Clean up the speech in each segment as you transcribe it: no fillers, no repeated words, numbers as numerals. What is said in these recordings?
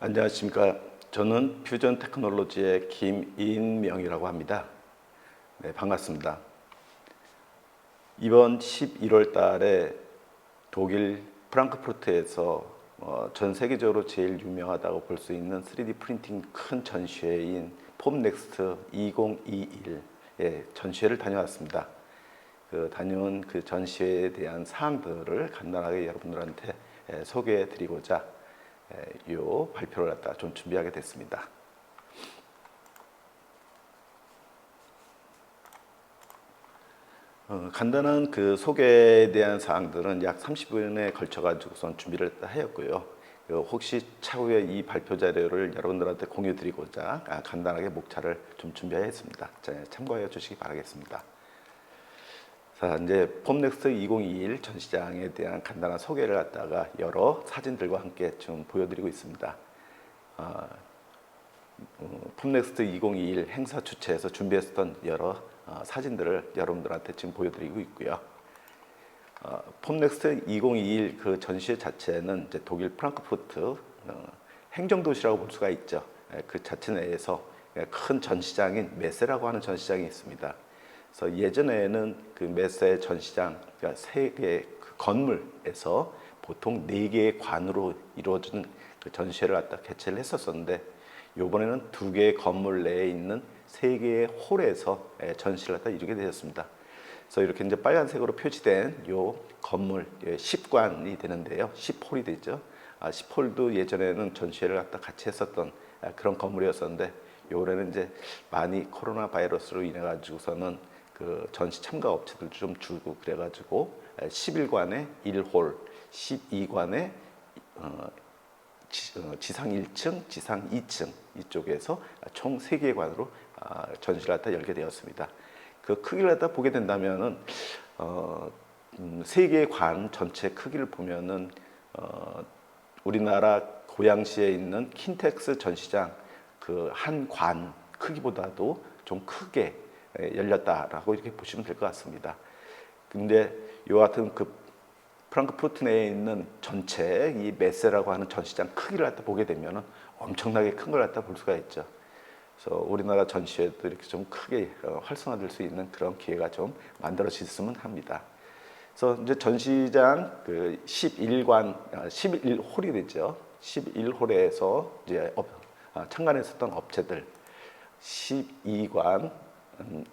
안녕하십니까. 저는 퓨전 테크놀로지의 김인명이라고 합니다. 네, 반갑습니다. 이번 11월 달에 독일 프랑크푸르트에서 전 세계적으로 제일 유명하다고 볼 수 있는 3D 프린팅 큰 전시회인 폼넥스트 2021의 전시회를 다녀왔습니다. 다녀온 그 전시회에 대한 사항들을 간단하게 여러분들한테 소개해 드리고자 이 발표를 갖다 좀 준비하게 됐습니다. 간단한 그 소개에 대한 사항들은 약 30분에 걸쳐 가지고선 준비를 하였고요. 혹시 차후에 이 발표 자료를 여러분들한테 공유 드리고자 간단하게 목차를 좀 준비했습니다. 참고해 주시기 바라겠습니다. 자, 이제 폼넥스트 2021 전시장에 대한 간단한 소개를 갖다가 여러 사진들과 함께 좀 보여드리고 있습니다. 폼넥스트 2021 행사 주최에서 준비했었던 여러 사진들을 여러분들한테 지금 보여드리고 있고요. 폼넥스트 2021 그 전시회 자체는 이제 독일 프랑크푸르트 행정도시라고 볼 수가 있죠. 그 자체 내에서 큰 전시장인 메세라고 하는 전시장이 있습니다. 그래서 예전에는 그 메세 전시장, 그러니까 세 개의 그 건물에서 보통 4개의 관으로 이루어지는 그 전시회를 갖다 개최를 했었었는데, 이번에는 2개의 건물 내에 있는 3개의 홀에서 전시를 갖다 이루게 되었습니다. 그래서 이렇게 이제 빨간색으로 표시된 요 건물 10관이 되는데요, 10홀이 되죠. 10홀도 예전에는 전시회를 갖다 같이 했었던 그런 건물이었었는데, 요번에는 이제 많이 코로나 바이러스로 인해 가지고서는 그 전시 참가 업체들 좀 줄고 그래가지고 11관에 1홀, 12관에 지상 1층, 지상 2층 이쪽에서 총 3개의 관으로 전시를 갖다 열게 되었습니다. 그 크기를 갖다 보게 된다면은 3개의 관 전체 크기를 보면은 우리나라 고양시에 있는 킨텍스 전시장 그 한 관 크기보다도 좀 크게 열렸다라고 이렇게 보시면 될 것 같습니다. 근데 이와 같은 그 프랑크푸르트 내에 있는 전체 이 메세라고 하는 전시장 크기를 갖다 보게 되면은 엄청나게 큰 걸 갖다 볼 수가 있죠. 그래서 우리나라 전시회도 이렇게 좀 크게 활성화될 수 있는 그런 기회가 좀 만들어졌으면 합니다. 그래서 이제 전시장 그 11관, 11홀이 되죠. 11홀에서 이제 참관했었던 업체들, 12관,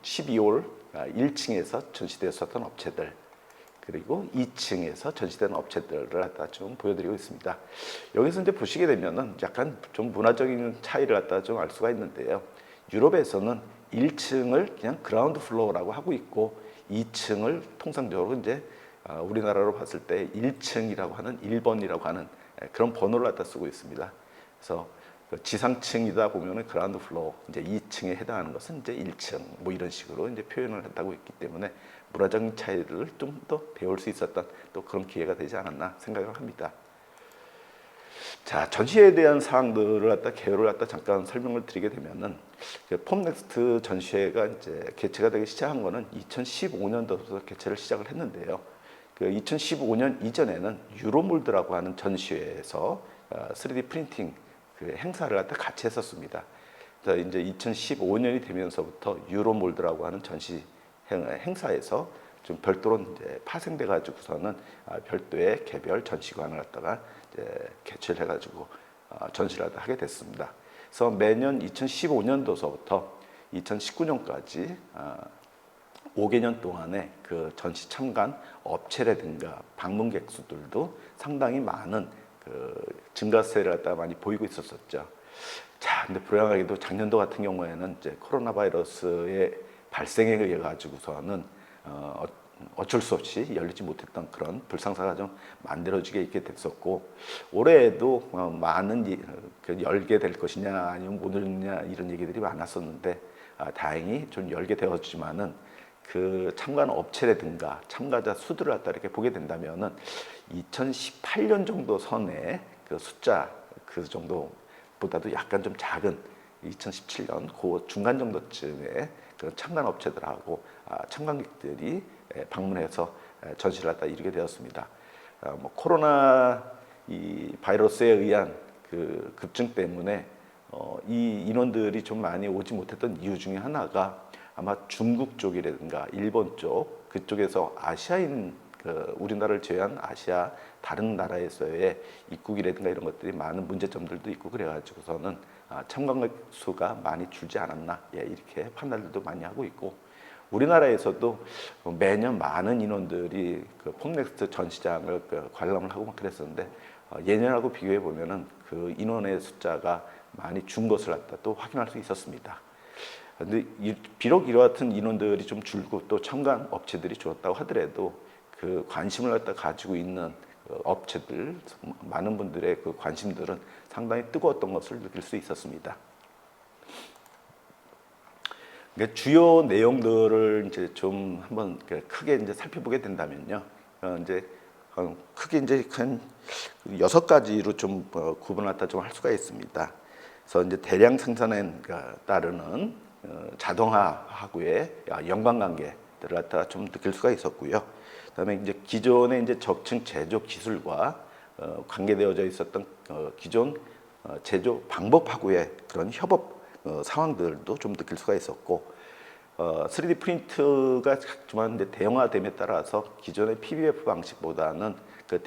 12홀 1층에서 전시되었었던 업체들, 그리고 2층에서 전시되는 업체들을 갖다 좀 보여드리고 있습니다. 여기서 이제 보시게 되면은 약간 좀 문화적인 차이를 갖다 좀 알 수가 있는데요. 유럽에서는 1층을 그냥 그라운드 플로어라고 하고 있고, 2층을 통상적으로 이제 우리나라로 봤을 때 1층이라고 하는 1번이라고 하는 그런 번호를 갖다 쓰고 있습니다. 그래서 지상층이다 보면은 그라운드 플로어, 이제 2층에 해당하는 것은 이제 1층, 뭐 이런 식으로 이제 표현을 한다고 있기 때문에 문화적인 차이를 좀 더 배울 수 있었던 또 그런 기회가 되지 않았나 생각을 합니다. 자, 전시회에 대한 사항들을 갖다 개요를 갖다 잠깐 설명을 드리게 되면은 폼넥스트 전시회가 이제 개최가 되기 시작한 거는 2015년도부터 개최를 시작을 했는데요. 그 2015년 이전에는 유로몰드라고 하는 전시회에서 3D 프린팅 그 행사를 갖다 같이 했었습니다. 그래서 이제 2015년이 되면서부터 유로몰드라고 하는 전시 행사에서 좀 별도로 이제 파생돼 가지고서는 별도의 개별 전시관을 갖다가 이제 개최를 해가지고 전시를 하게 됐습니다. 그래서 매년 2015년도서부터 2019년까지 5개년 동안에 그 전시 참관 업체라든가 방문객 수들도 상당히 많은 그 증가세를 갖다가 많이 보이고 있었었죠. 자, 근데 불행하게도 작년도 같은 경우에는 이제 코로나 바이러스의 발생에 의해 가지고서는 어쩔 수 없이 열리지 못했던 그런 불상사가 좀 만들어지게 있게 됐었고, 올해에도 많은 열게 될 것이냐 아니면 못 열느냐 이런 얘기들이 많았었는데, 다행히 좀 열게 되었지만은 그 참관 업체라든가 참가자 수들을 갖다 이렇게 보게 된다면은 2018년 정도 선의 그 숫자 그 정도보다도 약간 좀 작은 2017년 그 중간 정도쯤에 그 참관 업체들하고 참관객들이 방문해서 전시를 갖다 이루게 되었습니다. 뭐 코로나 이 바이러스에 의한 그 급증 때문에 이 인원들이 좀 많이 오지 못했던 이유 중에 하나가 아마 중국 쪽이라든가 일본 쪽 그쪽에서 아시아인 우리나라를 제외한 아시아 다른 나라에서의 입국이라든가 이런 것들이 많은 문제점들도 있고 그래가지고서는 참관객 수가 많이 줄지 않았나 이렇게 판단들도 많이 하고 있고 우리나라에서도 매년 많은 인원들이 그 폼넥스트 전시장을 관람을 하고 막 그랬었는데 예년하고 비교해 보면은 그 인원의 숫자가 많이 준 것을 갖다 또 확인할 수 있었습니다. 근데 비록 이와 같은 인원들이 좀 줄고 또 참관 업체들이 줄었다고 하더라도 그 관심을 갖다 가지고 있는 업체들 많은 분들의 그 관심들은 상당히 뜨거웠던 것을 느낄 수 있었습니다. 그러니까 주요 내용들을 이제 좀 한번 크게 이제 살펴보게 된다면요, 이제 크게 이제 한 6가지로 좀 구분했다 좀 할 수가 있습니다. 그래서 이제 대량 생산에 따르는 자동화하고의 연관관계들을 갖다가 좀 느낄 수가 있었고요. 그다음에 이제 기존의 이제 적층 제조 기술과 관계되어져 있었던 기존 제조 방법하고의 그런 협업 상황들도 좀 느낄 수가 있었고, 3D 프린트가 좀 이제 대형화됨에 따라서 기존의 PBF 방식보다는 그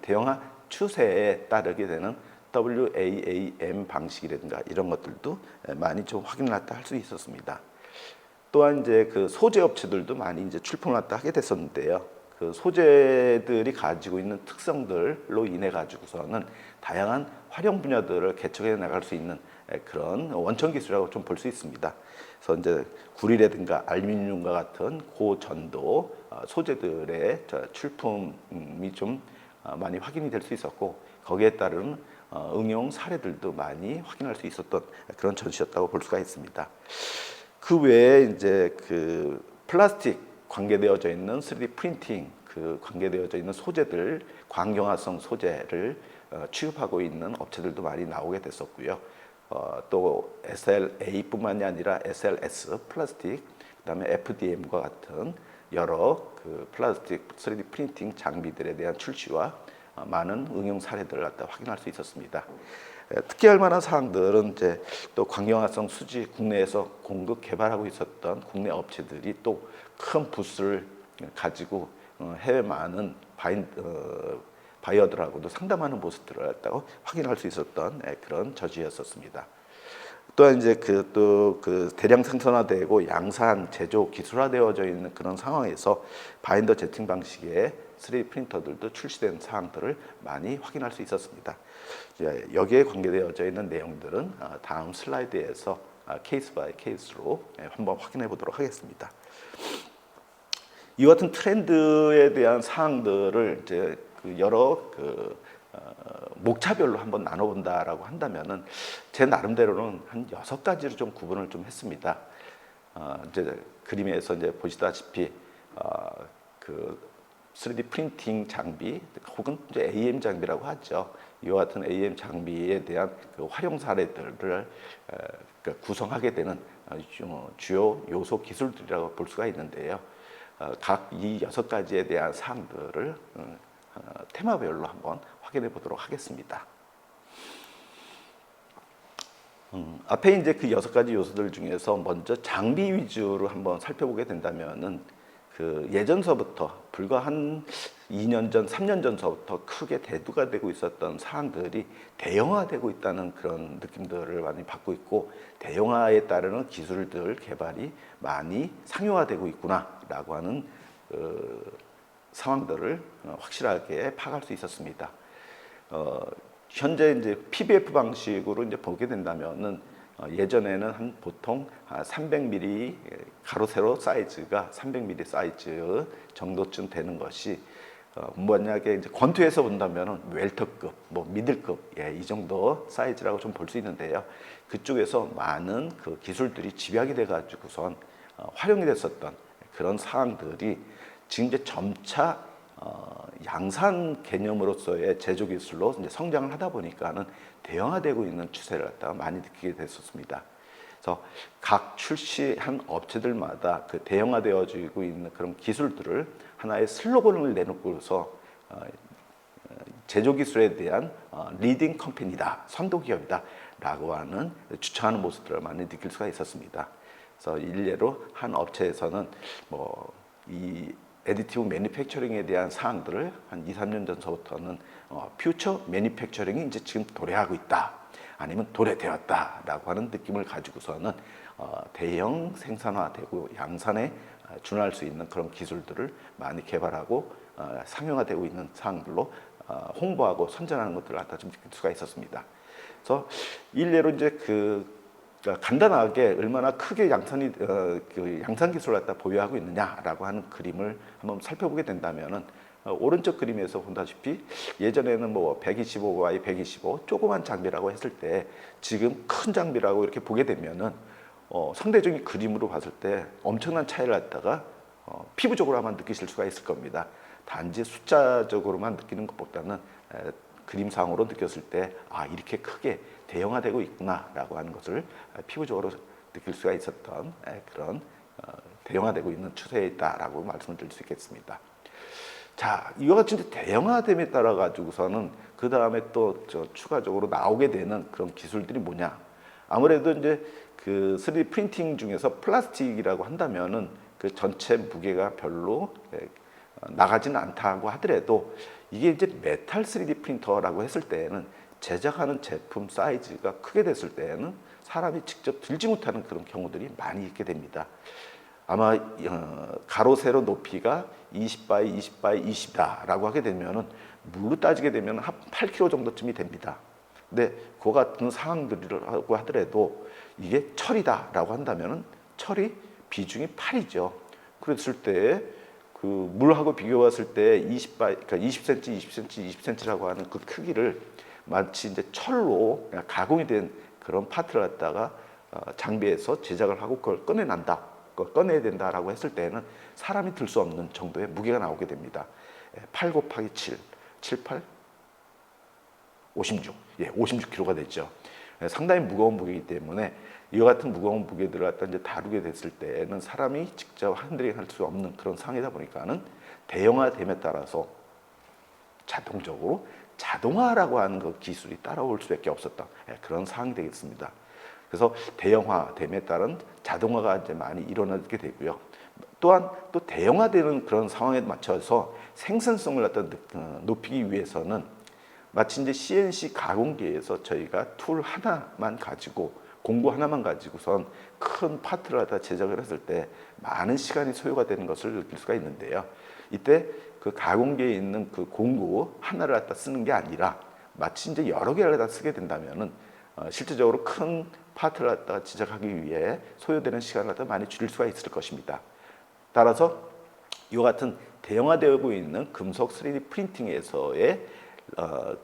대형화 추세에 따르게 되는 WAAM 방식이라든가 이런 것들도 많이 좀 확인을 했다 할 수 있었습니다. 또한 이제 그 소재 업체들도 많이 이제 출품을 했다 하게 됐었는데요. 그 소재들이 가지고 있는 특성들로 인해 가지고서는 다양한 활용 분야들을 개척해 나갈 수 있는 그런 원천 기술이라고 좀 볼 수 있습니다. 그래서 이제 구리라든가 알루미늄과 같은 고전도 소재들의 출품이 좀 많이 확인이 될 수 있었고, 거기에 따른 응용 사례들도 많이 확인할 수 있었던 그런 전시였다고 볼 수가 있습니다. 그 외에 이제 그 플라스틱 관계되어져 있는 3D 프린팅 그 관계되어져 있는 소재들, 광경화성 소재를 취급하고 있는 업체들도 많이 나오게 됐었고요. 또 SLA뿐만이 아니라 SLS 플라스틱, 그다음에 FDM과 같은 여러 그 플라스틱 3D 프린팅 장비들에 대한 출시와 많은 응용 사례들을 갖다 확인할 수 있었습니다. 특히할 만한 사항들은 이제 또 광경화성 수지 국내에서 공급 개발하고 있었던 국내 업체들이 또 큰 부스를 가지고 해외 많은 바이어들하고도 상담하는 모습들을 갖다가 확인할 수 있었던 그런 저지였었습니다. 또한 이제 그 대량 생산화되고 양산 제조 기술화되어져 있는 그런 상황에서 바인더 제팅 방식의 3D 프린터들도 출시된 사항들을 많이 확인할 수 있었습니다. 여기에 관계되어져 있는 내용들은 다음 슬라이드에서 케이스 바이 케이스로 한번 확인해 보도록 하겠습니다. 이와 같은 트렌드에 대한 사항들을 이제 여러 목차별로 한번 나눠본다라고 한다면은 제 나름대로는 한 6가지로 좀 구분을 좀 했습니다. 이제 그림에서 이제 보시다시피 그 3D 프린팅 장비 혹은 이제 AM 장비라고 하죠. 이와 같은 AM 장비에 대한 그 활용 사례들을 구성하게 되는 주요 요소 기술들이라고 볼 수가 있는데요. 각 이 6가지에 대한 사항들을 테마별로 한번 확인해 보도록 하겠습니다. 앞에 이제 그 6가지 요소들 중에서 먼저 장비 위주로 한번 살펴보게 된다면은 그 예전서부터 불과 한 2년 전, 3년 전서부터 크게 대두가 되고 있었던 사항들이 대형화되고 있다는 그런 느낌들을 많이 받고 있고, 대형화에 따르는 기술들 개발이 많이 상용화되고 있구나라고 하는 상황들을 확실하게 파악할 수 있었습니다. 현재 이제 PBF 방식으로 이제 보게 된다면은 예전에는 한 보통 300mm 가로 세로 사이즈가 300mm 사이즈 정도쯤 되는 것이 만약에 이제 권투에서 본다면은 웰터급, 뭐 미들급 이 정도 사이즈라고 좀 볼 수 있는데요. 그쪽에서 많은 그 기술들이 집약이 돼 가지고선 활용이 됐었던 그런 사항들이 지금 이제 점차 양산 개념으로서의 제조 기술로 이제 성장을 하다 보니까는 대형화되고 있는 추세를 갖다가 많이 느끼게 됐었습니다. 그래서 각 출시한 업체들마다 그 대형화되어지고 있는 그런 기술들을 하나의 슬로건을 내놓고서 제조 기술에 대한 리딩 컴퍼니다, 선도 기업이다 라고 하는 주창하는 모습들을 많이 느낄 수가 있었습니다. 그래서 일례로 한 업체에서는 뭐 이 애디티브 매니팩처링에 대한 사항들을 한 2, 3년 전서부터는 퓨처 매니팩처링이 이제 지금 도래하고 있다, 아니면 도래되었다라고 하는 느낌을 가지고서는 대형 생산화되고 양산에 준할 수 있는 그런 기술들을 많이 개발하고 상용화되고 있는 사항들로 홍보하고 선전하는 것들을 갖다 좀 느낄 수가 있었습니다. 그래서 일례로 이제 간단하게 얼마나 크게 양산 기술을 갖다 보유하고 있느냐라고 하는 그림을 한번 살펴보게 된다면은 오른쪽 그림에서 본다시피 예전에는 뭐 125by 125 조그만 장비라고 했을 때 지금 큰 장비라고 이렇게 보게 되면은 상대적인 그림으로 봤을 때 엄청난 차이를 갖다가 피부적으로 아마 느끼실 수가 있을 겁니다. 단지 숫자적으로만 느끼는 것보다는 그림상으로 느꼈을 때 이렇게 크게 대형화되고 있구나라고 하는 것을 피부적으로 느낄 수가 있었던 그런 대형화되고 있는 추세에 있다라고 말씀을 드릴 수 있겠습니다. 자, 이와 같이 이제 대형화됨에 따라 가지고서는 그 다음에 또 추가적으로 나오게 되는 그런 기술들이 뭐냐? 아무래도 이제 그 3D 프린팅 중에서 플라스틱이라고 한다면은 그 전체 무게가 별로 나가지는 않다고 하더라도 이게 이제 메탈 3D 프린터라고 했을 때에는 제작하는 제품 사이즈가 크게 됐을 때에는 사람이 직접 들지 못하는 그런 경우들이 많이 있게 됩니다. 아마 가로 세로 높이가 20by 20by 20이다라고 하게 되면은 물로 따지게 되면 한 8kg 정도쯤이 됩니다. 근데 그 같은 상황들이라고 하더라도 이게 철이다라고 한다면은 철이 비중이 8이죠. 그랬을 때 그 물하고 비교해 봤을 때 20by, 그러니까 20cm, 20cm, 20cm라고 하는 그 크기를 마치 이제 철로 가공이 된 그런 파트를 갖다가 장비에서 제작을 하고 그걸 꺼내야 된다라고 했을 때는 사람이 들 수 없는 정도의 무게가 나오게 됩니다. 8 곱하기 7, 7, 8, 56, 56kg가 되죠. 상당히 무거운 무게이기 때문에 이와 같은 무거운 무게들을 갖다 이제 다루게 됐을 때는 사람이 직접 핸들링 할 수 없는 그런 상황이다 보니까는 대형화됨에 따라서 자동적으로 자동화라고 하는 그 기술이 따라올 수밖에 없었던 그런 상황이 되겠습니다. 그래서 대형화됨에 따른 자동화가 이제 많이 일어나게 되고요. 또한 또 대형화되는 그런 상황에 맞춰서 생산성을 갖다 높이기 위해서는 마치 이제 CNC 가공기에서 저희가 툴 하나만 가지고 공구 하나만 가지고선 큰 파트를 갖다 제작을 했을 때 많은 시간이 소요가 되는 것을 느낄 수가 있는데요. 이때 그 가공기에 있는 그 공구 하나를 갖다 쓰는 게 아니라 마치 이제 여러 개를 갖다 쓰게 된다면은 실질적으로 큰 파트를 갖다가 제작하기 위해 소요되는 시간을 갖다 많이 줄일 수가 있을 것입니다. 따라서 이와 같은 대형화되고 있는 금속 3D 프린팅에서의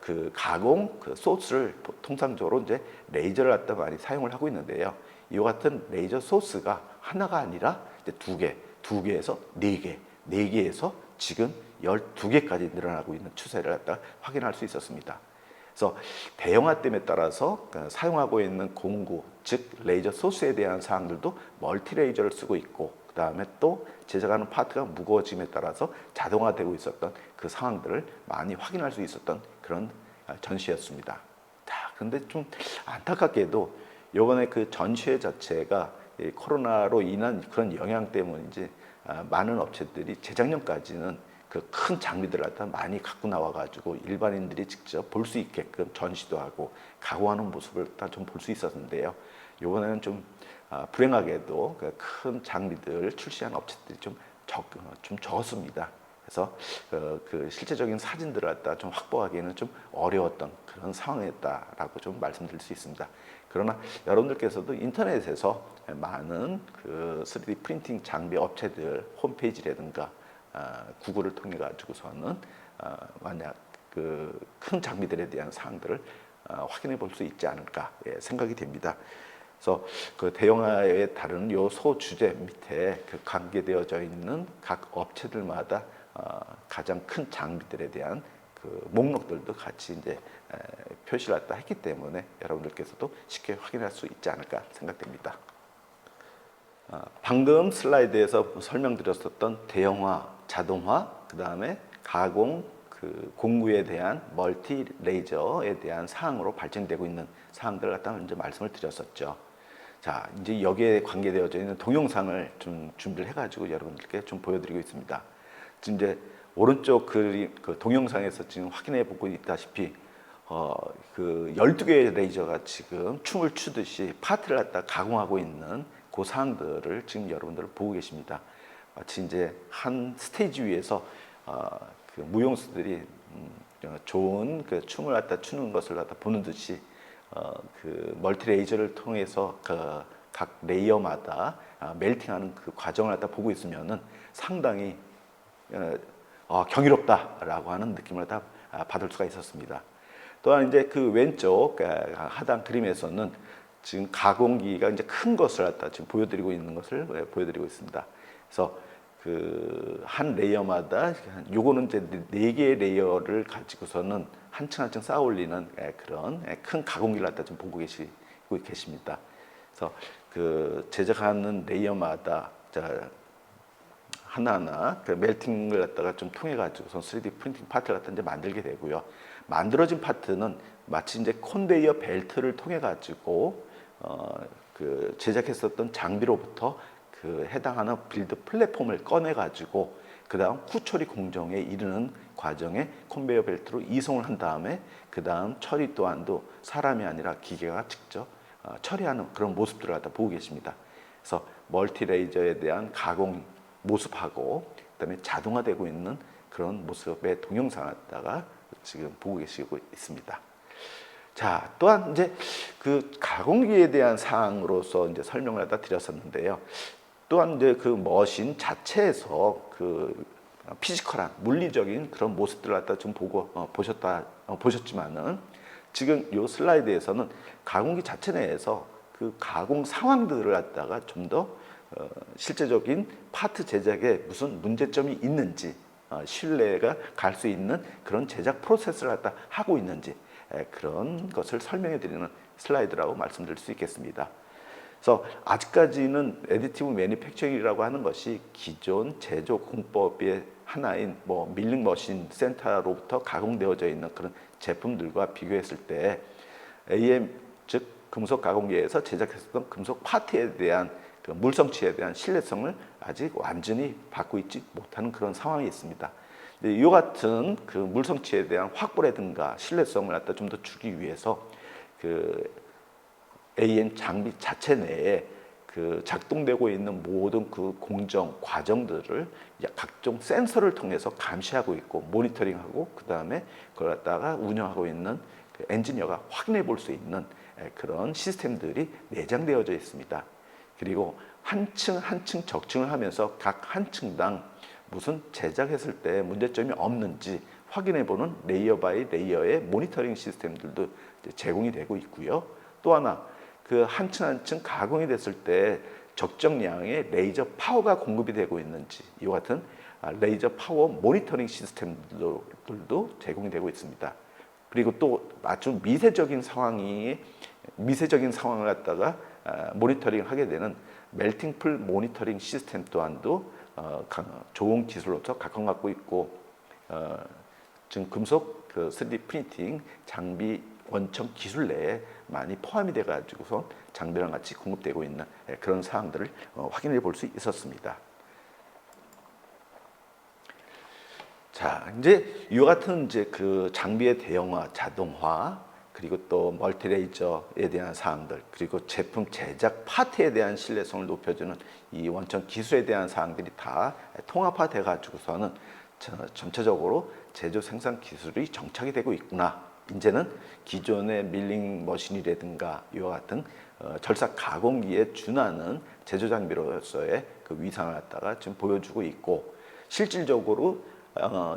그 가공 그 소스를 통상적으로 이제 레이저를 갖다 많이 사용을 하고 있는데요. 이와 같은 레이저 소스가 하나가 아니라 이제 두 개에서 네 개에서 지금 12개까지 늘어나고 있는 추세를 갖다 확인할 수 있었습니다. 그래서 대형화됨에 따라서 사용하고 있는 공구, 즉 레이저 소스에 대한 사항들도 멀티 레이저를 쓰고 있고, 그 다음에 또 제작하는 파트가 무거워짐에 따라서 자동화되고 있었던 그 상황들을 많이 확인할 수 있었던 그런 전시였습니다. 자, 근데 좀 안타깝게도 이번에 그 전시회 자체가 코로나로 인한 그런 영향 때문인지 많은 업체들이 재작년까지는 그 큰 장비들을 갖다 많이 갖고 나와가지고 일반인들이 직접 볼 수 있게끔 전시도 하고 가공하는 모습을 다 좀 볼 수 있었는데요. 이번에는 좀 불행하게도 그 큰 장비들 출시한 업체들이 좀 적었습니다. 그래서 그 실제적인 사진들을 갖다 좀 확보하기에는 좀 어려웠던 그런 상황이었다라고 좀 말씀드릴 수 있습니다. 그러나 여러분들께서도 인터넷에서 많은 그 3D 프린팅 장비 업체들 홈페이지라든가 구글을 통해 가지고서는 만약 그 큰 장비들에 대한 사항들을 확인해 볼 수 있지 않을까 생각이 됩니다. 그래서 그 대형화에 따른 요 소주제 밑에 그 관계되어져 있는 각 업체들마다 가장 큰 장비들에 대한 그 목록들도 같이 이제 표시를 갖다 했기 때문에 여러분들께서도 쉽게 확인할 수 있지 않을까 생각됩니다. 방금 슬라이드에서 설명드렸었던 대형화, 자동화, 그 다음에 가공, 그 공구에 대한 멀티 레이저에 대한 사항으로 발전되고 있는 사항들을 갖다 이제 말씀을 드렸었죠. 자, 이제 여기에 관계되어져 있는 동영상을 좀 준비를 해가지고 여러분들께 좀 보여드리고 있습니다. 지금 이제 오른쪽 그 동영상에서 지금 확인해 보고 있다시피 그 12개의 레이저가 지금 춤을 추듯이 파트를 갖다 가공하고 있는 그 사항들을 지금 여러분들 보고 계십니다. 마치 이제 한 스테이지 위에서 그 무용수들이 좋은 그 춤을 갖다 추는 것을 갖다 보는 듯이 그 멀티 레이저를 통해서 그 각 레이어마다 멜팅하는 그 과정을 갖다 보고 있으면은 상당히 경이롭다라고 하는 느낌을 다 받을 수가 있었습니다. 또한 이제 그 왼쪽 하단 그림에서는 지금 가공기가 이제 큰 것을 갖다 지금 보여드리고 있는 것을 보여드리고 있습니다. 그래서 그 한 레이어마다 요거는 이제 4개의 레이어를 가지고서는 한층 한층 쌓아 올리는 그런 큰 가공기를 갖다 지금 보고 계십니다. 그래서 그 제작하는 레이어마다 하나하나 그 멜팅을 갖다가 좀 통해 가지고서 3D 프린팅 파트를 갖다 이제 만들게 되고요. 만들어진 파트는 마치 이제 컨베이어 벨트를 통해 가지고 그 제작했었던 장비로부터 그 해당하는 빌드 플랫폼을 꺼내 가지고 그다음 후처리 공정에 이르는 과정에 컨베이어 벨트로 이송을 한 다음에 그다음 처리 또한도 사람이 아니라 기계가 직접 처리하는 그런 모습들을 갖다 보고 계십니다. 그래서 멀티 레이저에 대한 가공 모습하고 그다음에 자동화되고 있는 그런 모습의 동영상을 갖다가 지금 보고 계시고 있습니다. 자, 또한 이제 그 가공기에 대한 사항으로서 이제 설명을 갖다 드렸었는데요. 또한 이제 그 머신 자체에서 그 피지컬한 물리적인 그런 모습들을 갖다 좀 보셨지만은 지금 이 슬라이드에서는 가공기 자체 내에서 그 가공 상황들을 갖다가 좀 더 실제적인 파트 제작에 무슨 문제점이 있는지 신뢰가 갈 수 있는 그런 제작 프로세스를 갖다 하고 있는지 그런 것을 설명해 드리는 슬라이드라고 말씀드릴 수 있겠습니다. 그래서 아직까지는 애디티브 매니팩처링이라고 하는 것이 기존 제조 공법의 하나인 뭐 밀링 머신 센터로부터 가공되어져 있는 그런 제품들과 비교했을 때 AM 즉 금속 가공기에서 제작했었던 금속 파트에 대한 그 물성치에 대한 신뢰성을 아직 완전히 받고 있지 못하는 그런 상황이 있습니다. 이 같은 그 물성치에 대한 확보라든가 신뢰성을 갖다 좀 더 주기 위해서 그 AM 장비 자체 내에 그 작동되고 있는 모든 그 공정 과정들을 각종 센서를 통해서 감시하고 있고 모니터링하고 그 다음에 그걸 갖다가 운영하고 있는 그 엔지니어가 확인해 볼 수 있는 그런 시스템들이 내장되어져 있습니다. 그리고 한 층 한 층 적층을 하면서 각 한 층당 무슨 제작했을 때 문제점이 없는지 확인해 보는 레이어 바이 레이어의 모니터링 시스템들도 제공이 되고 있고요. 또 하나 그 한 층 한 층 가공이 됐을 때 적정량의 레이저 파워가 공급이 되고 있는지 이와 같은 레이저 파워 모니터링 시스템들도 제공이 되고 있습니다. 그리고 또 아주 미세적인 상황을 갖다가 모니터링하게 되는 멜팅 풀 모니터링 시스템 또한도 좋은 기술로서 각광받고 있고 지금 금속 그 3D 프린팅 장비 원천 기술 내에 많이 포함이 돼 가지고서 장비랑 같이 공급되고 있는 그런 사항들을 확인해 볼 수 있었습니다. 자, 이제 이 같은 이제 그 장비의 대형화, 자동화, 그리고 또 멀티레이저에 대한 사항들, 그리고 제품 제작 파트에 대한 신뢰성을 높여주는 이 원천 기술에 대한 사항들이 다 통합화돼 가지고서는 전체적으로 제조 생산 기술이 정착이 되고 있구나. 이제는 기존의 밀링 머신이라든가 이와 같은 절삭 가공기에 준하는 제조 장비로서의 그 위상을 갖다가 지금 보여주고 있고 실질적으로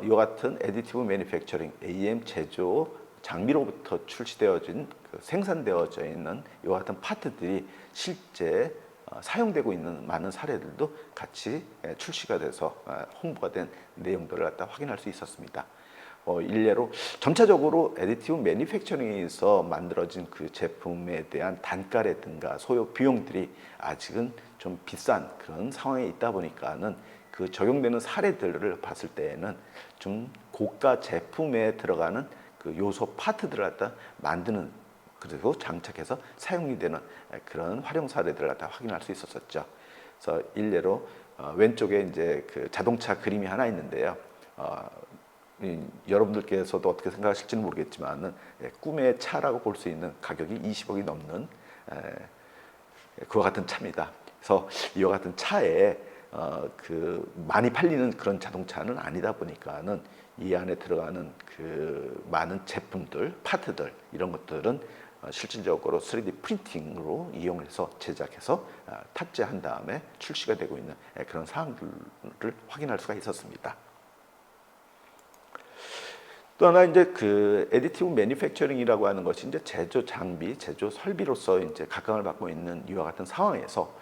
이와 같은 애디티브 매니팩처링 AM 제조 장비로부터 출시되어진 생산되어져 있는 이와 같은 파트들이 실제 사용되고 있는 많은 사례들도 같이 출시가 돼서 홍보가 된 내용들을 갖다 확인할 수 있었습니다. 일례로 점차적으로 애디티브 매니팩처링에서 만들어진 그 제품에 대한 단가라든가 소요 비용들이 아직은 좀 비싼 그런 상황에 있다 보니까는 그 적용되는 사례들을 봤을 때에는 좀 고가 제품에 들어가는 그 요소 파트들을 갖다 만드는, 그리고 장착해서 사용이 되는 그런 활용 사례들을 갖다 확인할 수 있었었죠. 그래서 일례로 왼쪽에 이제 그 자동차 그림이 하나 있는데요. 여러분들께서도 어떻게 생각하실지는 모르겠지만은 꿈의 차라고 볼 수 있는 가격이 20억이 넘는 그와 같은 차입니다. 그래서 이와 같은 차에 그 많이 팔리는 그런 자동차는 아니다 보니까는 이 안에 들어가는 그 많은 제품들, 파트들 이런 것들은 실질적으로 3D 프린팅으로 이용해서 제작해서 탑재한 다음에 출시가 되고 있는 그런 사항들을 확인할 수가 있었습니다. 또 하나 이제 그 애디티브 매니팩처링이라고 하는 것이 이제 제조 장비, 제조 설비로서 이제 각광을 받고 있는 이와 같은 상황에서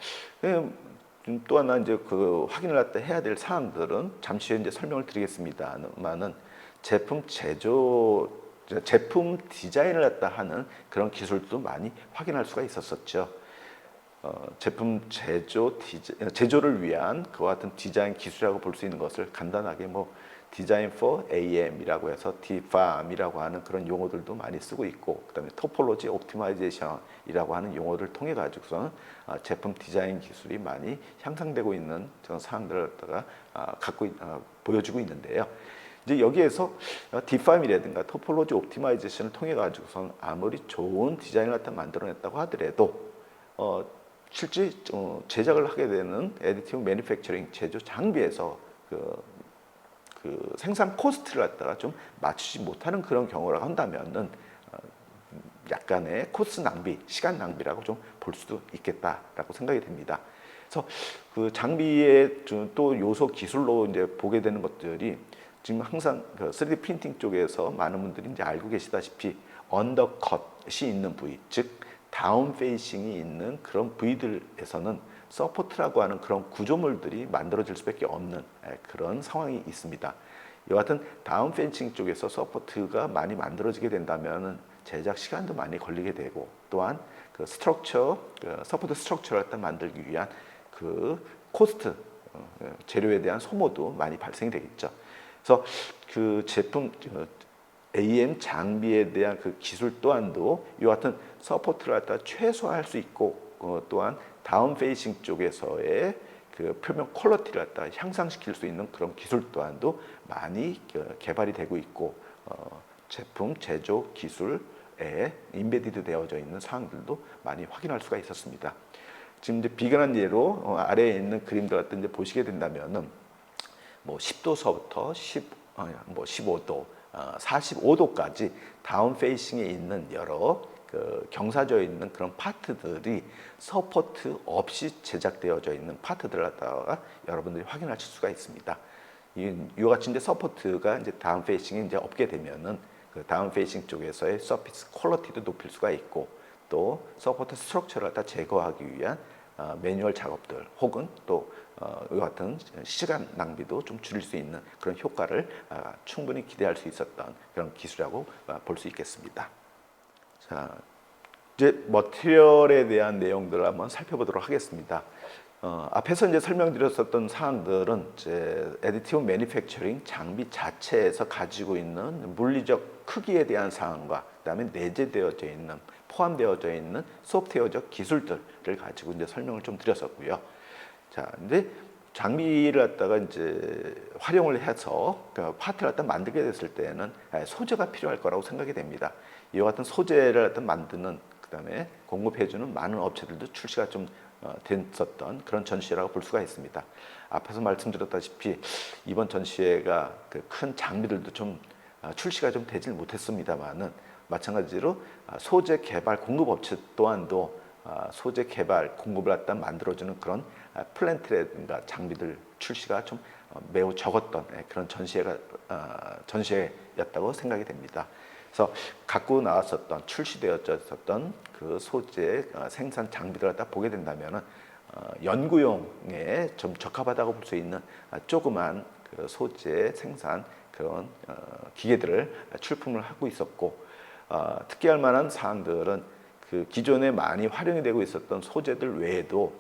또 하나 이제 그 확인을 갖다 해야 될 사항들은 잠시 후에 이제 설명을 드리겠습니다만은 제품 디자인을 갖다 하는 그런 기술도 많이 확인할 수가 있었었죠. 제품 제조를 위한 그와 같은 디자인 기술이라고 볼 수 있는 것을 간단하게 뭐 디자인 for AM이라고 해서 DFAM이라고 하는 그런 용어들도 많이 쓰고 있고, 그다음에 토폴로지 옵티마이제이션이라고 하는 용어를 통해 가지고서는 제품 디자인 기술이 많이 향상되고 있는 그런 사항들을 갖다가 보여주고 있는데요. 이제 여기에서 DFAM이라든가 토폴로지 옵티마이제이션을 통해 가지고서는 아무리 좋은 디자인을 갖다 만들어냈다고 하더라도 실제 제작을 하게 되는 애디티브 매니팩처링 제조 장비에서 그 생산 코스트를 갖다가 좀 맞추지 못하는 그런 경우라고 한다면은 약간의 코스트 낭비, 시간 낭비라고 좀 볼 수도 있겠다라고 생각이 됩니다. 그래서 그 장비의 또 요소 기술로 이제 보게 되는 것들이 지금 항상 그 3D 프린팅 쪽에서 많은 분들이 이제 알고 계시다시피 언더컷이 있는 부위, 즉 다운 페이싱이 있는 그런 부위들에서는 서포트라고 하는 그런 구조물들이 만들어질 수밖에 없는 그런 상황이 있습니다. 이와 같은 다운 페이싱 쪽에서 서포트가 많이 만들어지게 된다면 제작 시간도 많이 걸리게 되고, 또한 그 서포트 스트럭처를 갖다 만들기 위한 그 코스트, 재료에 대한 소모도 많이 발생이 되겠죠. 그래서 그 제품 AM 장비에 대한 그 기술 또한도 이와 같은 서포트를 갖다 최소화할 수 있고, 또한 다운 페이싱 쪽에서의 그 표면 퀄리티를 갖다 향상시킬 수 있는 그런 기술 또한도 많이 개발이 되고 있고, 제품 제조 기술에 인베디드 되어져 있는 사항들도 많이 확인할 수가 있었습니다. 지금 이제 비근한 예로 아래에 있는 그림들 같은 이제 보시게 된다면은 뭐 10도서부터 15도, 45도까지 다운 페이싱에 있는 여러 그 경사져 있는 그런 파트들이 서포트 없이 제작되어져 있는 파트들을 갖다가 여러분들이 확인하실 수가 있습니다. 이와 같이 이제 서포트가 이제 다운 페이싱이 이제 없게 되면은 그 다운 페이싱 쪽에서의 서피스 퀄리티도 높일 수가 있고, 또 서포트 스트럭처를 갖다 제거하기 위한 매뉴얼 작업들 혹은 또 이와 같은 시간 낭비도 좀 줄일 수 있는 그런 효과를 충분히 기대할 수 있었던 그런 기술이라고 볼 수 있겠습니다. 자, 이제 머티리얼에 대한 내용들을 한번 살펴보도록 하겠습니다. 앞에서 이제 설명드렸었던 사항들은 이제 애디티브 매니팩처링 장비 자체에서 가지고 있는 물리적 크기에 대한 사항과 그다음에 내재되어져 있는 포함되어져 있는 소프트웨어적 기술들을 가지고 이제 설명을 좀 드렸었고요. 자, 근데 장비를 갖다가 이제 활용을 해서 그 파트를 갖다 만들게 됐을 때는 소재가 필요할 거라고 생각이 됩니다. 이와 같은 소재를 갖다 만드는, 그다음에 공급해주는 많은 업체들도 출시가 좀 됐었던 그런 전시회라고 볼 수가 있습니다. 앞에서 말씀드렸다시피 이번 전시회가 그 큰 장비들도 좀 출시가 좀 되질 못했습니다만은, 마찬가지로 소재 개발 공급 업체 또한도 소재 개발 공급을 갖다 만들어주는 그런 플랜트라든가 장비들 출시가 좀 매우 적었던 그런 전시회였다고 생각이 됩니다. 그래서 갖고 나왔었던 출시되었었던 그 소재 생산 장비들을 갖다 보게 된다면은 연구용에 좀 적합하다고 볼 수 있는 조그만 그 소재 생산 그런 기계들을 출품을 하고 있었고, 특기할 만한 사항들은 그 기존에 많이 활용이 되고 있었던 소재들 외에도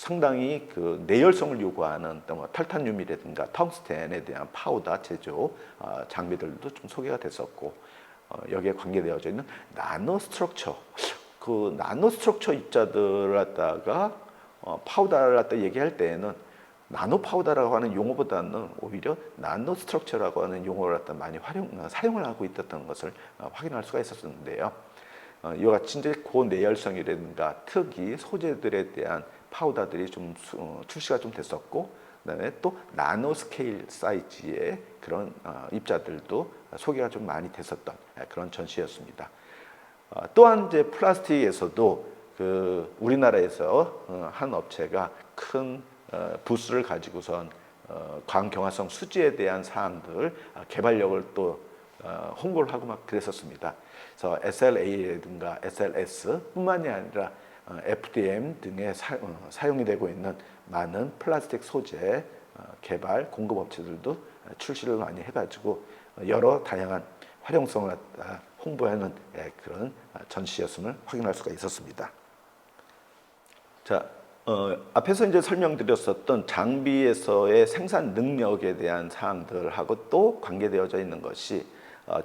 상당히 그 내열성을 요구하는 뭐 탈탄륨이라든가 텅스텐에 대한 파우더 제조 장비들도 좀 소개가 됐었고, 여기에 관계되어져 있는 나노 스트럭처, 그 나노 스트럭처 입자들을 갖다가 파우더를 갖다 얘기할 때에는 나노 파우더라고 하는 용어보다는 오히려 나노 스트럭처라고 하는 용어를 갖다 많이 사용을 하고 있었던 것을 확인할 수가 있었는데요. 이와 같이 이제 고내열성이라든가 특이 소재들에 대한 파우더들이 좀 출시가 좀 됐었고, 그다음에 또 나노 스케일 사이즈의 그런 입자들도 소개가 좀 많이 됐었던 그런 전시였습니다. 또한 이제 플라스틱에서도 그 우리나라에서 한 업체가 큰 부스를 가지고선 광경화성 수지에 대한 사항들 개발력을 또 홍보를 하고 막 그랬었습니다. 그래서 SLA라든가 SLS뿐만이 아니라 FDM 등에 사용이 되고 있는 많은 플라스틱 소재 개발 공급 업체들도 출시를 많이 해가지고 여러 다양한 활용성을 홍보하는 그런 전시였음을 확인할 수가 있었습니다. 자, 앞에서 이제 설명드렸었던 장비에서의 생산 능력에 대한 사항들하고 또 관계되어져 있는 것이